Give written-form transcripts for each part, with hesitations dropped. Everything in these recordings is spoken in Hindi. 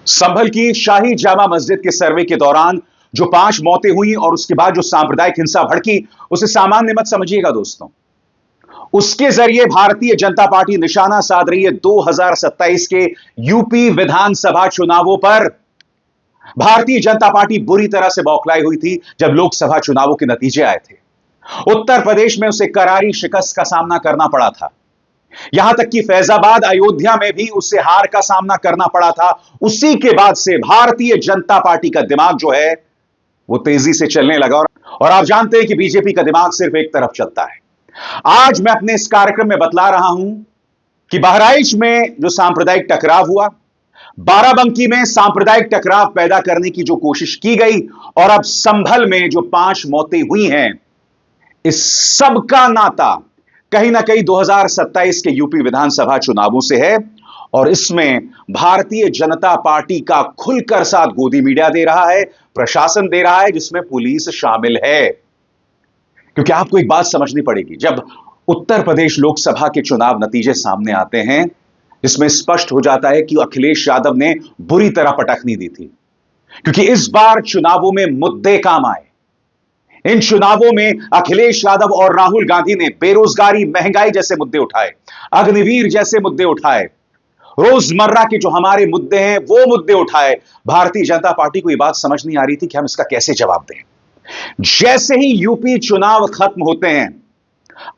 संभल की शाही जामा मस्जिद के सर्वे के दौरान जो 5 मौतें हुई और उसके बाद जो सांप्रदायिक हिंसा भड़की, उसे सामान्य मत समझिएगा दोस्तों। उसके जरिए भारतीय जनता पार्टी निशाना साध रही है 2027 के यूपी विधानसभा चुनावों पर। भारतीय जनता पार्टी बुरी तरह से बौखलाई हुई थी जब लोकसभा चुनावों के नतीजे आए थे। उत्तर प्रदेश में उसे करारी शिकस्त का सामना करना पड़ा था। यहां तक कि फैजाबाद, अयोध्या में भी उसे हार का सामना करना पड़ा था। उसी के बाद से भारतीय जनता पार्टी का दिमाग जो है वो तेजी से चलने लगा। और आप जानते हैं कि बीजेपी का दिमाग सिर्फ एक तरफ चलता है। आज मैं अपने इस कार्यक्रम में बतला रहा हूं कि बहराइच में जो सांप्रदायिक टकराव हुआ, बाराबंकी में सांप्रदायिक टकराव पैदा करने की जो कोशिश की गई, और अब संभल में जो 5 मौतें हुई हैं, इस सब का नाता कहीं ना कहीं 2027 के यूपी विधानसभा चुनावों से है। और इसमें भारतीय जनता पार्टी का खुलकर साथ गोदी मीडिया दे रहा है, प्रशासन दे रहा है, जिसमें पुलिस शामिल है। क्योंकि आपको एक बात समझनी पड़ेगी, जब उत्तर प्रदेश लोकसभा के चुनाव नतीजे सामने आते हैं, इसमें स्पष्ट हो जाता है कि अखिलेश यादव ने बुरी तरह पटखनी दी थी। क्योंकि इस बार चुनावों में मुद्दे काम आए। इन चुनावों में अखिलेश यादव और राहुल गांधी ने बेरोजगारी, महंगाई जैसे मुद्दे उठाए, अग्निवीर जैसे मुद्दे उठाए, रोजमर्रा के जो हमारे मुद्दे हैं वो मुद्दे उठाए। भारतीय जनता पार्टी को यह बात समझ नहीं आ रही थी कि हम इसका कैसे जवाब दें। जैसे ही यूपी चुनाव खत्म होते हैं,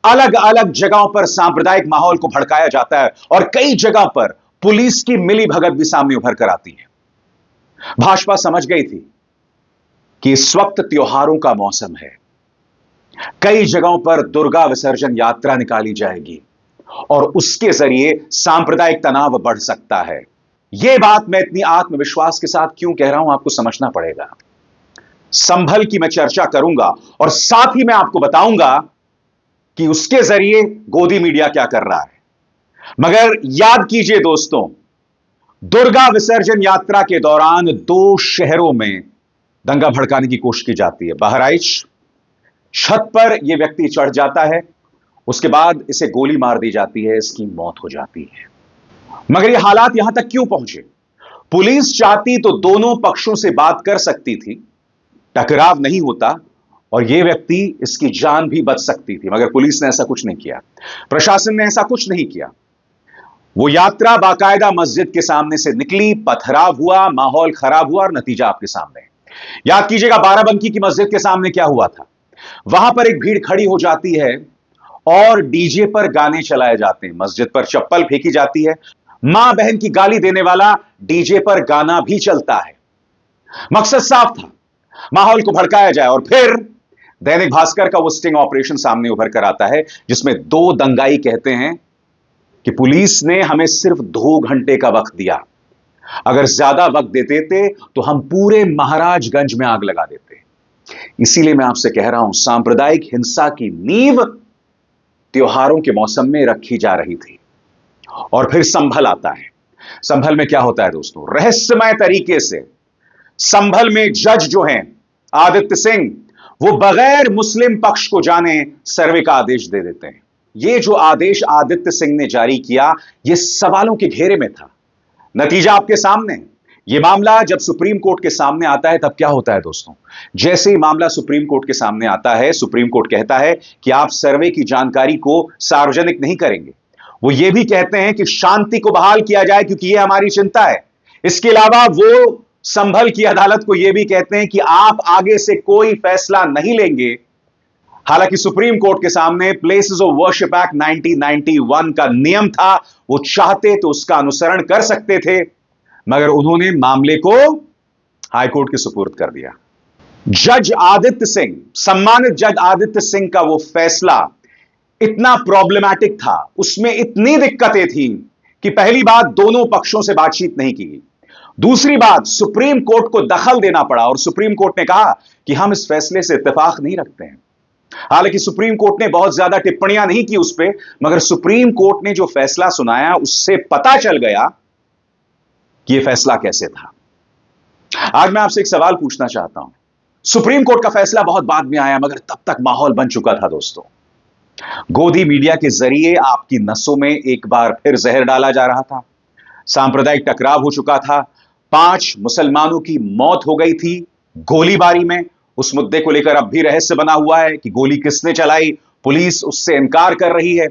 अलग अलग जगहों पर सांप्रदायिक माहौल को भड़काया जाता है और कई जगह पर पुलिस की मिलीभगत भी सामने उभर कर आती है। भाजपा समझ गई थी कि इस वक्त त्योहारों का मौसम है। कई जगहों पर दुर्गा विसर्जन यात्रा निकाली जाएगी और उसके जरिए सांप्रदायिक तनाव बढ़ सकता है। यह बात मैं इतनी आत्मविश्वास के साथ क्यों कह रहा हूं, आपको समझना पड़ेगा। संभल की मैं चर्चा करूंगा और साथ ही मैं आपको बताऊंगा कि उसके जरिए गोदी मीडिया क्या कर रहा है। मगर याद कीजिए दोस्तों, दुर्गा विसर्जन यात्रा के दौरान 2 शहरों में दंगा भड़काने की कोशिश की जाती है। बहराइच, छत पर यह व्यक्ति चढ़ जाता है, उसके बाद इसे गोली मार दी जाती है, इसकी मौत हो जाती है। मगर यह हालात यहां तक क्यों पहुंचे? पुलिस चाहती तो दोनों पक्षों से बात कर सकती थी, टकराव नहीं होता और यह व्यक्ति, इसकी जान भी बच सकती थी। मगर पुलिस ने ऐसा कुछ नहीं किया, प्रशासन ने ऐसा कुछ नहीं किया। वो यात्रा बाकायदा मस्जिद के सामने से निकली, पथराव हुआ, माहौल खराब हुआ और नतीजा आपके सामने। याद कीजिएगा बाराबंकी की मस्जिद के सामने क्या हुआ था। वहां पर एक भीड़ खड़ी हो जाती है और डीजे पर गाने चलाए जाते हैं, मस्जिद पर चप्पल फेंकी जाती है, मां बहन की गाली देने वाला डीजे पर गाना भी चलता है। मकसद साफ था, माहौल को भड़काया जाए। और फिर दैनिक भास्कर का वो स्टिंग ऑपरेशन सामने उभर कर आता है, जिसमें 2 दंगाई कहते हैं कि पुलिस ने हमें सिर्फ 2 घंटे का वक्त दिया, अगर ज्यादा वक्त देते थे तो हम पूरे महाराजगंज में आग लगा देते। इसीलिए मैं आपसे कह रहा हूं, सांप्रदायिक हिंसा की नींव त्योहारों के मौसम में रखी जा रही थी। और फिर संभल आता है। संभल में क्या होता है दोस्तों? रहस्यमय तरीके से संभल में जज जो हैं आदित्य सिंह, वो बगैर मुस्लिम पक्ष को जाने सर्वे का आदेश दे देते हैं। यह जो आदेश आदित्य सिंह ने जारी किया, यह सवालों के घेरे में था। नतीजा आपके सामने। यह मामला जब सुप्रीम कोर्ट के सामने आता है, तब क्या होता है दोस्तों? जैसे ही मामला सुप्रीम कोर्ट के सामने आता है, सुप्रीम कोर्ट कहता है कि आप सर्वे की जानकारी को सार्वजनिक नहीं करेंगे। वो ये भी कहते हैं कि शांति को बहाल किया जाए, क्योंकि यह हमारी चिंता है। इसके अलावा वो संभल की अदालत को यह भी कहते हैं कि आप आगे से कोई फैसला नहीं लेंगे। हालांकि सुप्रीम कोर्ट के सामने प्लेसेस ऑफ वर्शिप एक्ट 1991 का नियम था, वो चाहते तो उसका अनुसरण कर सकते थे, मगर उन्होंने मामले को हाईकोर्ट के सुपुर्द कर दिया। जज आदित्य सिंह, सम्मानित जज आदित्य सिंह का वो फैसला इतना प्रॉब्लमैटिक था, उसमें इतनी दिक्कतें थी कि पहली बात, दोनों पक्षों से बातचीत नहीं की गई। दूसरी बात, सुप्रीम कोर्ट को दखल देना पड़ा और सुप्रीम कोर्ट ने कहा कि हम इस फैसले से इत्तेफाक नहीं रखते हैं। हालांकि सुप्रीम कोर्ट ने बहुत ज्यादा टिप्पणियां नहीं की उस पर, मगर सुप्रीम कोर्ट ने जो फैसला सुनाया उससे पता चल गया कि यह फैसला कैसे था। आज मैं आपसे एक सवाल पूछना चाहता हूं। सुप्रीम कोर्ट का फैसला बहुत बाद में आया, मगर तब तक माहौल बन चुका था दोस्तों। गोदी मीडिया के जरिए आपकी नसों में एक बार फिर जहर डाला जा रहा था। सांप्रदायिक टकराव हो चुका था। 5 मुसलमानों की मौत हो गई थी गोलीबारी में। उस मुद्दे को लेकर अब भी रहस्य बना हुआ है कि गोली किसने चलाई, पुलिस उससे इनकार कर रही है।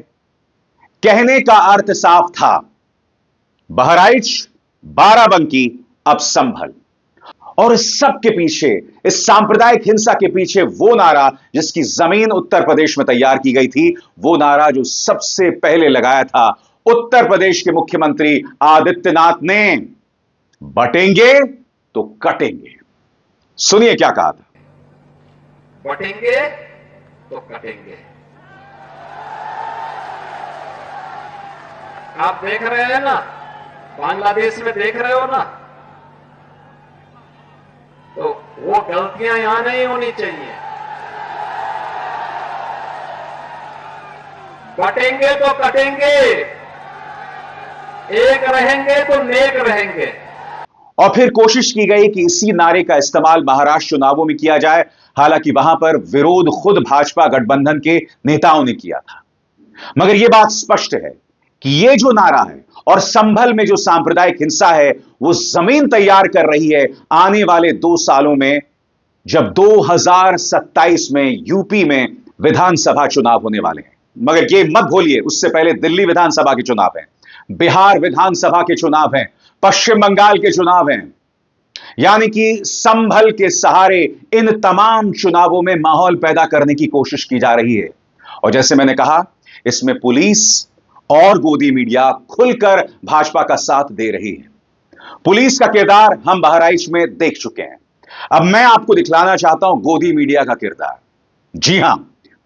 कहने का अर्थ साफ था, बहराइच, बाराबंकी, अब संभल। और इस सब के पीछे, इस सांप्रदायिक हिंसा के पीछे वो नारा जिसकी जमीन उत्तर प्रदेश में तैयार की गई थी, वो नारा जो सबसे पहले लगाया था उत्तर प्रदेश के मुख्यमंत्री आदित्यनाथ ने, बटेंगे तो कटेंगे। सुनिए क्या कहा था। बटेंगे तो कटेंगे। आप देख रहे हैं ना, बांग्लादेश में देख रहे हो ना, तो वो गलतियां यहां नहीं होनी चाहिए। बटेंगे तो कटेंगे, एक रहेंगे तो नेक रहेंगे। और फिर कोशिश की गई कि इसी नारे का इस्तेमाल महाराष्ट्र चुनावों में किया जाए। हालांकि वहां पर विरोध खुद भाजपा गठबंधन के नेताओं ने किया था। मगर यह बात स्पष्ट है कि यह जो नारा है और संभल में जो सांप्रदायिक हिंसा है, वो जमीन तैयार कर रही है आने वाले 2 सालों में, जब 2027 में यूपी में विधानसभा चुनाव होने वाले हैं। मगर यह मत भूलिए, उससे पहले दिल्ली विधानसभा के चुनाव हैं, बिहार विधानसभा के चुनाव हैं, पश्चिम बंगाल के चुनाव हैं। यानी कि संभल के सहारे इन तमाम चुनावों में माहौल पैदा करने की कोशिश की जा रही है। और जैसे मैंने कहा, इसमें पुलिस और गोदी मीडिया खुलकर भाजपा का साथ दे रही है। पुलिस का किरदार हम बहराइच में देख चुके हैं। अब मैं आपको दिखलाना चाहता हूं गोदी मीडिया का किरदार। जी हां,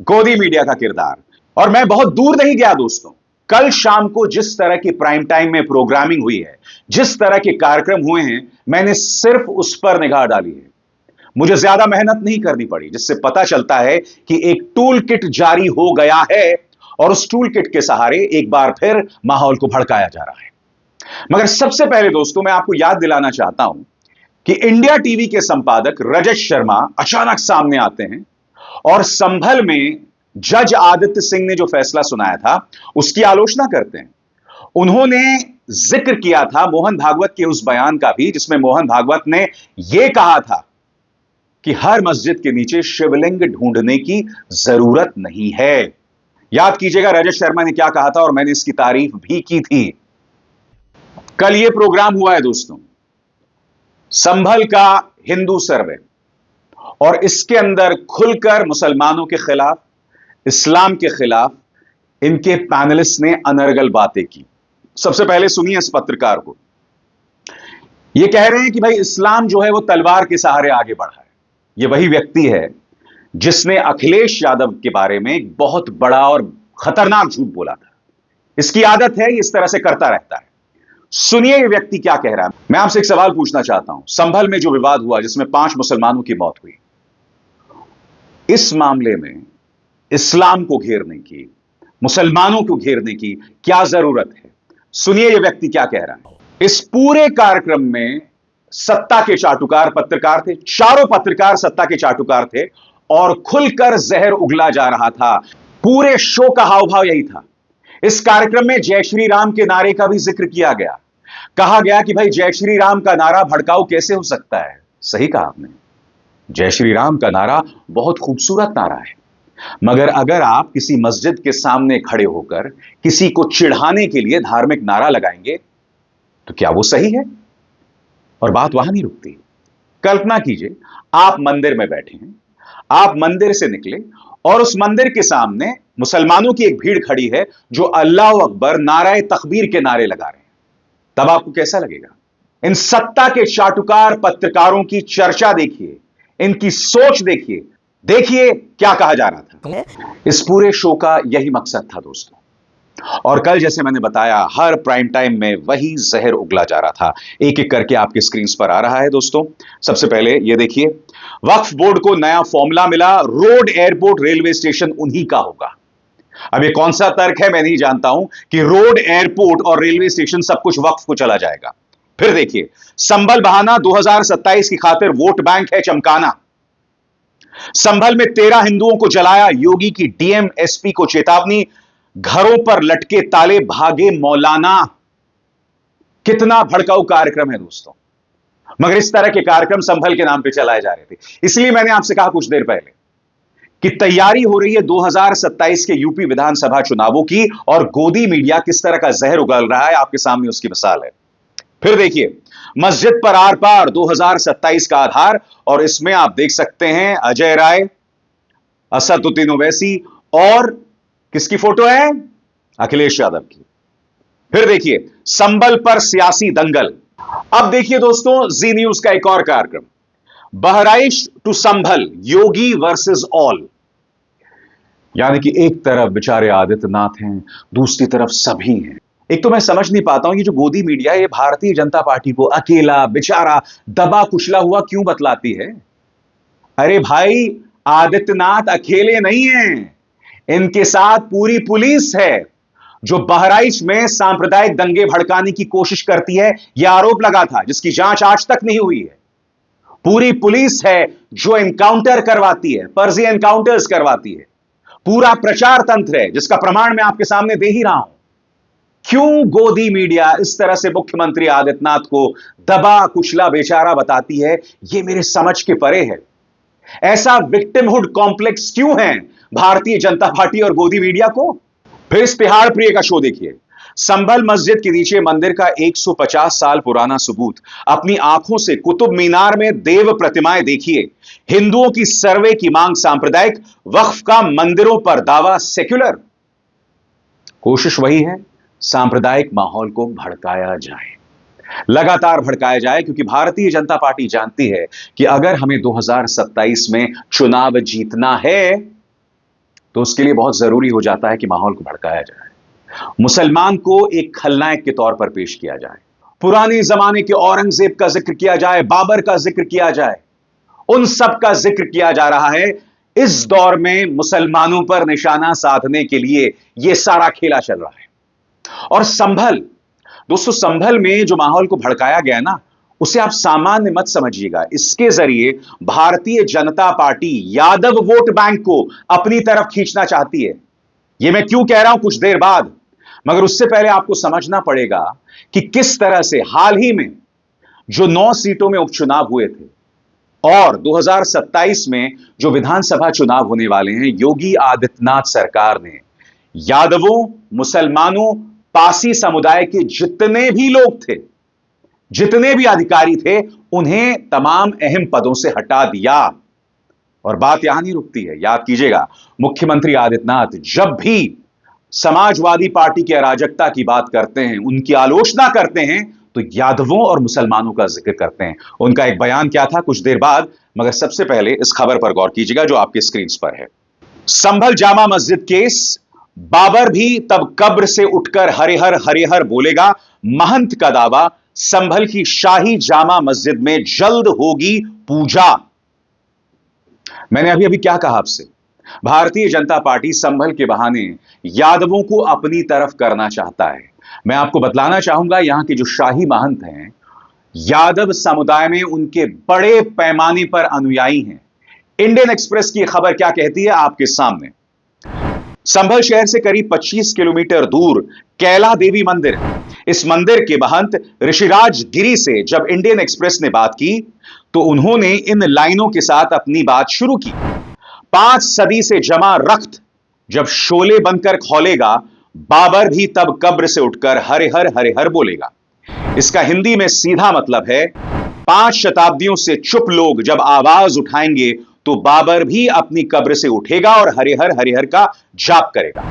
गोदी मीडिया का किरदार। और मैं बहुत दूर नहीं गया दोस्तों। कल शाम को जिस तरह की प्राइम टाइम में प्रोग्रामिंग हुई है, जिस तरह के कार्यक्रम हुए हैं, मैंने सिर्फ उस पर निगाह डाली है। मुझे ज्यादा मेहनत नहीं करनी पड़ी, जिससे पता चलता है कि एक टूल किट जारी हो गया है और उस टूल किट के सहारे एक बार फिर माहौल को भड़काया जा रहा है। मगर सबसे पहले दोस्तों, मैं आपको याद दिलाना चाहता हूं कि इंडिया टीवी के संपादक रजत शर्मा अचानक सामने आते हैं और संभल में जज आदित्य सिंह ने जो फैसला सुनाया था उसकी आलोचना करते हैं। उन्होंने जिक्र किया था मोहन भागवत के उस बयान का भी, जिसमें मोहन भागवत ने यह कहा था कि हर मस्जिद के नीचे शिवलिंग ढूंढने की जरूरत नहीं है। याद कीजिएगा रजत शर्मा ने क्या कहा था, और मैंने इसकी तारीफ भी की थी। कल यह प्रोग्राम हुआ है दोस्तों, संभल का हिंदू सर्वे, और इसके अंदर खुलकर मुसलमानों के खिलाफ, इस्लाम के खिलाफ इनके पैनलिस्ट ने अनर्गल बातें की। सबसे पहले सुनिए इस पत्रकार को। यह कह रहे हैं कि भाई इस्लाम जो है वो तलवार के सहारे आगे बढ़ा है। यह वही व्यक्ति है जिसने अखिलेश यादव के बारे में एक बहुत बड़ा और खतरनाक झूठ बोला था। इसकी आदत है, इस तरह से करता रहता है। सुनिए यह व्यक्ति क्या कह रहा है। मैं आपसे एक सवाल पूछना चाहता हूं। संभल में जो विवाद हुआ जिसमें 5 मुसलमानों की मौत हुई, इस मामले में इस्लाम को घेरने की, मुसलमानों को घेरने की क्या जरूरत है? सुनिए यह व्यक्ति क्या कह रहा है। इस पूरे कार्यक्रम में सत्ता के चाटुकार पत्रकार थे, चारों पत्रकार सत्ता के चाटुकार थे, और खुलकर जहर उगला जा रहा था। पूरे शो का हावभाव यही था। इस कार्यक्रम में जय श्री राम के नारे का भी जिक्र किया गया। कहा गया कि भाई जय श्री राम का नारा भड़काऊ कैसे हो सकता है। सही कहा आपने, जय श्री राम का नारा बहुत खूबसूरत नारा है, मगर अगर आप किसी मस्जिद के सामने खड़े होकर किसी को चिढ़ाने के लिए धार्मिक नारा लगाएंगे तो क्या वो सही है? और बात वहां नहीं रुकती। कल्पना कीजिए, आप मंदिर में बैठे हैं, आप मंदिर से निकले और उस मंदिर के सामने मुसलमानों की एक भीड़ खड़ी है जो अल्लाह अकबर, नाराए तकबीर के नारे लगा रहे हैं। तब आपको कैसा लगेगा? इन सत्ता के चाटुकार पत्रकारों की चर्चा देखिए, इनकी सोच देखिए, देखिए क्या कहा जा रहा था। इस पूरे शो का यही मकसद था दोस्तों। और कल जैसे मैंने बताया, हर प्राइम टाइम में वही जहर उगला जा रहा था। एक एक करके आपके स्क्रीन पर आ रहा है दोस्तों। सबसे पहले ये देखिए, वक्फ बोर्ड को नया फॉर्मूला मिला, रोड, एयरपोर्ट, रेलवे स्टेशन उन्हीं का होगा। अब ये कौन सा तर्क है मैं नहीं जानता हूं कि रोड, एयरपोर्ट और रेलवे स्टेशन सब कुछ वक्फ को चला जाएगा। फिर देखिए, संभल बहाना 2027 की खातिर वोट बैंक है चमकाना। संभल में 13 हिंदुओं को जलाया, योगी की डीएम एसपी को चेतावनी, घरों पर लटके ताले, भागे मौलाना। कितना भड़काऊ कार्यक्रम है दोस्तों। मगर इस तरह के कार्यक्रम संभल के नाम पे चलाए जा रहे थे। इसलिए मैंने आपसे कहा कुछ देर पहले कि तैयारी हो रही है 2027 के यूपी विधानसभा चुनावों की, और गोदी मीडिया किस तरह का जहर उगल रहा है आपके सामने उसकी मिसाल है। फिर देखिए, मस्जिद पर आर पार 2027 का आधार, और इसमें आप देख सकते हैं अजय राय, असदुद्दीन ओवैसी और किसकी फोटो है? अखिलेश यादव की। फिर देखिए, संभल पर सियासी दंगल। अब देखिए दोस्तों, जी न्यूज का एक और कार्यक्रम, Bahraich to Sambhal, Yogi versus all. यानी कि एक तरफ बेचारे आदित्यनाथ हैं, दूसरी तरफ सभी हैं। एक तो मैं समझ नहीं पाता हूं, ये जो गोदी मीडिया है, ये भारतीय जनता पार्टी को अकेला, बेचारा, दबा कुचला हुआ क्यों बतलाती है? अरे भाई, आदित्यनाथ अकेले नहीं हैं, इनके साथ पूरी पुलिस है, जो बहराइच में सांप्रदायिक दंगे भड़काने की कोशिश करती है, यह आरोप लगा था, जिसकी जांच आज तक नहीं हुई है। पूरी पुलिस है जो एनकाउंटर करवाती है, फर्जी एनकाउंटर्स करवाती है। पूरा प्रचार तंत्र है, जिसका प्रमाण मैं आपके सामने दे ही रहा हूं। क्यों गोदी मीडिया इस तरह से मुख्यमंत्री आदित्यनाथ को दबा कुचला बेचारा बताती है, यह मेरे समझ के परे है। ऐसा विक्टिमहुड कॉम्प्लेक्स क्यों है भारतीय जनता पार्टी और गोदी मीडिया को? फिर इस तिहाड़ प्रिय का शो देखिए, संभल मस्जिद के नीचे मंदिर का 150 साल पुराना सबूत, अपनी आंखों से कुतुब मीनार में देव प्रतिमाएं देखिए, हिंदुओं की सर्वे की मांग सांप्रदायिक, वक्फ का मंदिरों पर दावा सेक्युलर। कोशिश वही है, सांप्रदायिक माहौल को भड़काया जाए, लगातार भड़काया जाए, क्योंकि भारतीय जनता पार्टी जानती है कि अगर हमें 2027 में चुनाव जीतना है तो उसके लिए बहुत जरूरी हो जाता है कि माहौल को भड़काया जाए, मुसलमान को एक खलनायक के तौर पर पेश किया जाए, पुराने जमाने के औरंगजेब का जिक्र किया जाए, बाबर का जिक्र किया जाए, उन सब का जिक्र किया जा रहा है। इस दौर में मुसलमानों पर निशाना साधने के लिए यह सारा खेला चल रहा है। और संभल, दोस्तों, संभल में जो माहौल को भड़काया गया ना, उसे आप सामान्य मत समझिएगा। इसके जरिए Bharatiya Janata party Yadav vote bank को अपनी तरफ खींचना चाहती है। यह मैं क्यों कह रहा हूं कुछ देर बाद, मगर उससे पहले आपको समझना पड़ेगा कि किस तरह से हाल ही में जो 9 सीटों में उपचुनाव हुए थे और 2027 में जो विधानसभा चुनाव होने वाले हैं, योगी आदित्यनाथ सरकार ने यादवों, मुसलमानों, पासी समुदाय के जितने भी लोग थे, जितने भी अधिकारी थे, उन्हें तमाम अहम पदों से हटा दिया। और बात यहां नहीं रुकती है, याद कीजिएगा, मुख्यमंत्री आदित्यनाथ जब भी समाजवादी पार्टी की अराजकता की बात करते हैं, उनकी आलोचना करते हैं, तो यादवों और मुसलमानों का जिक्र करते हैं। उनका एक बयान क्या था कुछ देर बाद, मगर सबसे पहले इस खबर पर गौर कीजिएगा जो आपके स्क्रीन पर है। संभल जामा मस्जिद केस, बाबर भी तब कब्र से उठकर हरिहर हरिहर बोलेगा, महंत का दावा, संभल की शाही जामा मस्जिद में जल्द होगी पूजा। मैंने अभी अभी क्या कहा आपसे, भारतीय जनता पार्टी संभल के बहाने यादवों को अपनी तरफ करना चाहता है। मैं आपको बतलाना चाहूंगा, यहां के जो शाही महंत हैं, यादव समुदाय में उनके बड़े पैमाने पर अनुयायी हैं। इंडियन एक्सप्रेस की खबर क्या कहती है आपके सामने। संभल शहर से करीब 25 किलोमीटर दूर कैला देवी मंदिर है। इस मंदिर के महंत ऋषिराज गिरी से जब इंडियन एक्सप्रेस ने बात की, तो उन्होंने इन लाइनों के साथ अपनी बात शुरू की। 5 सदी से जमा रक्त जब शोले बनकर खौलेगा, बाबर भी तब कब्र से उठकर हरिहर हरिहर बोलेगा। इसका हिंदी में सीधा मतलब है, 5 शताब्दियों से चुप लोग जब आवाज उठाएंगे, तो बाबर भी अपनी कब्र से उठेगा और हरिहर हरिहर का जाप करेगा।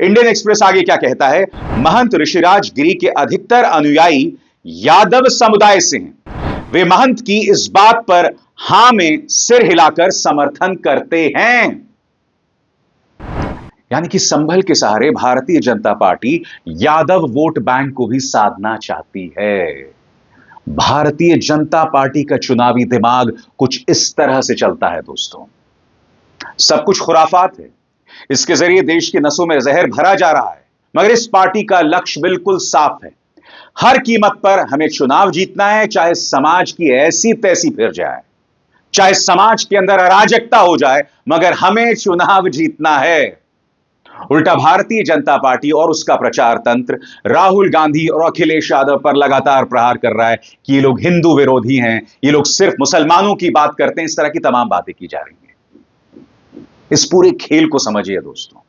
इंडियन एक्सप्रेस आगे क्या कहता है, महंत ऋषिराज गिरी के अधिकतर अनुयायी यादव समुदाय से हैं। वे महंत की इस बात पर हां में सिर हिलाकर समर्थन करते हैं। यानी कि संभल के सहारे Bharatiya Janata party Yadav vote bank को भी साधना चाहती है। भारतीय जनता पार्टी का चुनावी दिमाग कुछ इस तरह से चलता है दोस्तों। सब कुछ खुराफात है, इसके जरिए देश की नसों में जहर भरा जा रहा है, मगर इस पार्टी का लक्ष्य बिल्कुल साफ है। हर कीमत पर हमें चुनाव जीतना है, चाहे समाज की ऐसी तैसी फिर जाए, चाहे समाज के अंदर अराजकता हो जाए, मगर हमें चुनाव जीतना है। उल्टा भारतीय जनता पार्टी और उसका प्रचार तंत्र राहुल गांधी और अखिलेश यादव पर लगातार प्रहार कर रहा है कि ये लोग हिंदू विरोधी हैं, ये लोग सिर्फ मुसलमानों की बात करते हैं। इस तरह की तमाम बातें की जा रही हैं। इस पूरे खेल को समझिए दोस्तों,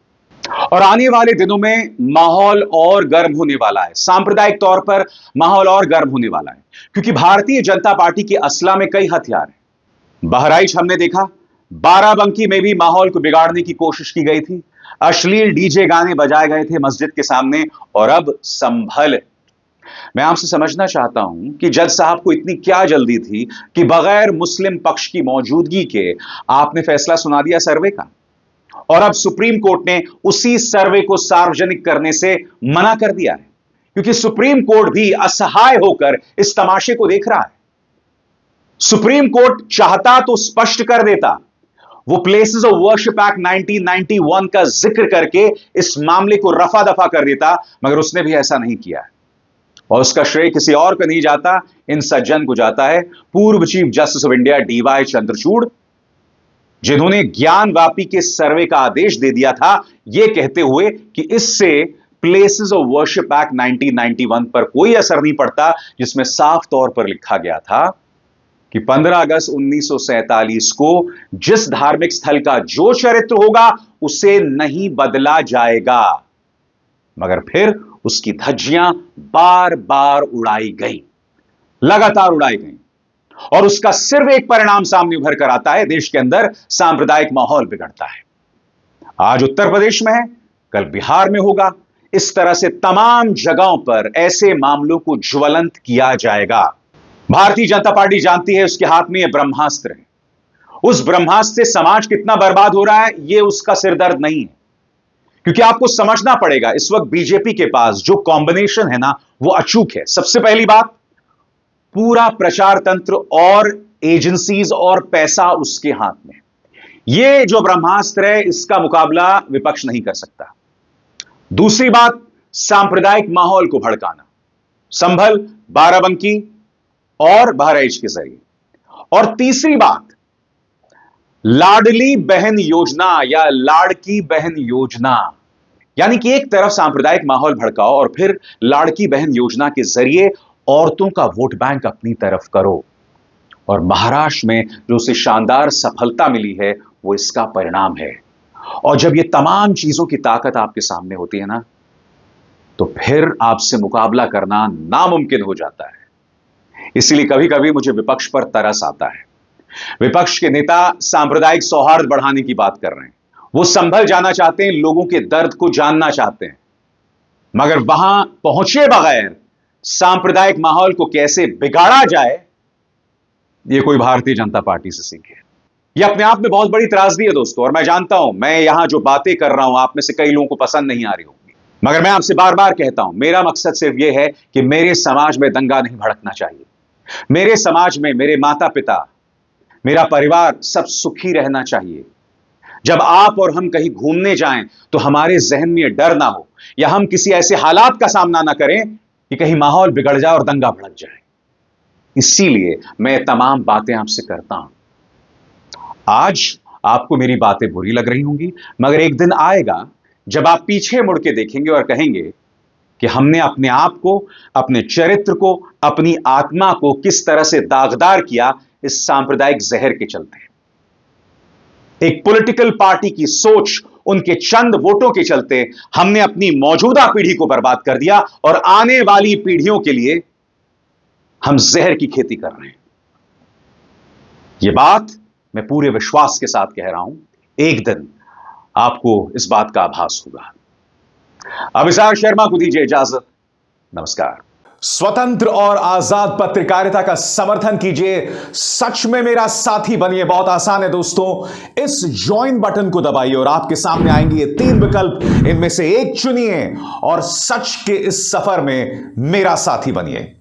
और आने वाले दिनों में माहौल और गर्म होने वाला है। सांप्रदायिक तौर पर माहौल और गर्म होने वाला है, क्योंकि भारतीय जनता पार्टी के असला में कई हथियार हैं। बहराइच हमने देखा, बाराबंकी में भी माहौल को बिगाड़ने की कोशिश की गई थी, अश्लील डीजे गाने बजाए गए थे मस्जिद के सामने, और अब संभल। मैं आपसे समझना चाहता हूं कि जज साहब को इतनी क्या जल्दी थी कि बगैर मुस्लिम पक्ष की मौजूदगी के आपने फैसला सुना दिया सर्वे का, और अब सुप्रीम कोर्ट ने उसी सर्वे को सार्वजनिक करने से मना कर दिया है, क्योंकि सुप्रीम कोर्ट भी असहाय होकर इस तमाशे को देख रहा है। सुप्रीम कोर्ट चाहता तो स्पष्ट कर देता, वो प्लेसेस ऑफ वर्शिप एक्ट 1991 का जिक्र करके इस मामले को रफा दफा कर देता, मगर उसने भी ऐसा नहीं किया है। और उसका श्रेय किसी और को नहीं जाता, इन सज्जन को जाता है, पूर्व chief justice of India DY Chandrachud, जिन्होंने ज्ञानवापी के सर्वे का आदेश दे दिया था, यह कहते हुए कि इससे प्लेसेस ऑफ वर्शिप एक्ट 1991 पर कोई असर नहीं पड़ता, जिसमें साफ तौर पर लिखा गया था कि 15 अगस्त 1947 को जिस धार्मिक स्थल का जो चरित्र होगा उसे नहीं बदला जाएगा। मगर फिर उसकी धज्जियां बार बार उड़ाई गई, लगातार उड़ाई गई, और उसका सिर्फ एक परिणाम सामने उभर कर आता है, देश के अंदर सांप्रदायिक माहौल बिगड़ता है। आज उत्तर प्रदेश में है, कल बिहार में होगा। इस तरह से तमाम जगहों पर ऐसे मामलों को ज्वलंत किया जाएगा। भारतीय जनता पार्टी जानती है उसके हाथ में यह ब्रह्मास्त्र है। उस ब्रह्मास्त्र से समाज कितना बर्बाद हो रहा है यह उसका सिरदर्द नहीं है, क्योंकि आपको समझना पड़ेगा इस वक्त बीजेपी के पास जो कॉम्बिनेशन है ना, वो अचूक है। सबसे पहली बात, पूरा प्रचार तंत्र और एजेंसीज और पैसा उसके हाथ में। यह जो ब्रह्मास्त्र है इसका मुकाबला विपक्ष नहीं कर सकता। दूसरी बात, सांप्रदायिक माहौल को भड़काना, संभल, बाराबंकी और बहराइच के जरिए। और तीसरी बात, लाडली बहन योजना या लाड़की बहन योजना, यानी कि एक तरफ सांप्रदायिक माहौल भड़काओ और फिर लाड़की बहन योजना के जरिए औरतों का वोट बैंक अपनी तरफ करो। और महाराष्ट्र में जो उसे शानदार सफलता मिली है वो इसका परिणाम है। और जब ये तमाम चीजों की ताकत आपके सामने होती है ना, तो फिर आपसे मुकाबला करना नामुमकिन हो जाता है। इसलिए कभी कभी मुझे विपक्ष पर तरस आता है। विपक्ष के नेता सांप्रदायिक सौहार्द बढ़ाने की बात कर रहे हैं, वो संभल जाना चाहते हैं, लोगों के दर्द को जानना चाहते हैं, मगर वहां पहुंचे बगैर सांप्रदायिक माहौल को कैसे बिगाड़ा जाए, यह कोई भारतीय जनता पार्टी से सीखे। यह अपने आप में बहुत बड़ी त्रासदी है दोस्तों, और मैं जानता हूं मैं यहां जो बातें कर रहा हूं आप में से कई लोगों को पसंद नहीं आ रही होंगी, मगर मैं आपसे बार बार कहता हूं, मेरा मकसद सिर्फ यह है कि मेरे समाज में दंगा नहीं भड़कना चाहिए। मेरे समाज में मेरे माता पिता, मेरा परिवार सब सुखी रहना चाहिए। जब आप और हम कहीं घूमने जाएं तो हमारे जहन में यह डर ना हो, या हम किसी ऐसे हालात का सामना ना करें कि कहीं माहौल बिगड़ जाए और दंगा भड़क जाए। इसीलिए मैं तमाम बातें आपसे करता हूं। आज आपको मेरी बातें बुरी लग रही होंगी, मगर एक दिन आएगा जब आप पीछे मुड़ के देखेंगे और कहेंगे कि हमने अपने आप को, अपने चरित्र को, अपनी आत्मा को किस तरह से दागदार किया इस सांप्रदायिक जहर के चलते। एक पॉलिटिकल पार्टी की सोच, उनके चंद वोटों के चलते हमने अपनी मौजूदा पीढ़ी को बर्बाद कर दिया, और आने वाली पीढ़ियों के लिए हम जहर की खेती कर रहे हैं। यह बात मैं पूरे विश्वास के साथ कह रहा हूं, एक दिन आपको इस बात का आभास होगा। अभिसार शर्मा को दीजिए इजाजत। नमस्कार। स्वतंत्र और आजाद पत्रकारिता का समर्थन कीजिए, सच में मेरा साथी बनिए। बहुत आसान है दोस्तों, इस ज्वाइन बटन को दबाइए और आपके सामने आएंगे ये 3 विकल्प, इनमें से एक चुनिए और सच के इस सफर में मेरा साथी बनिए।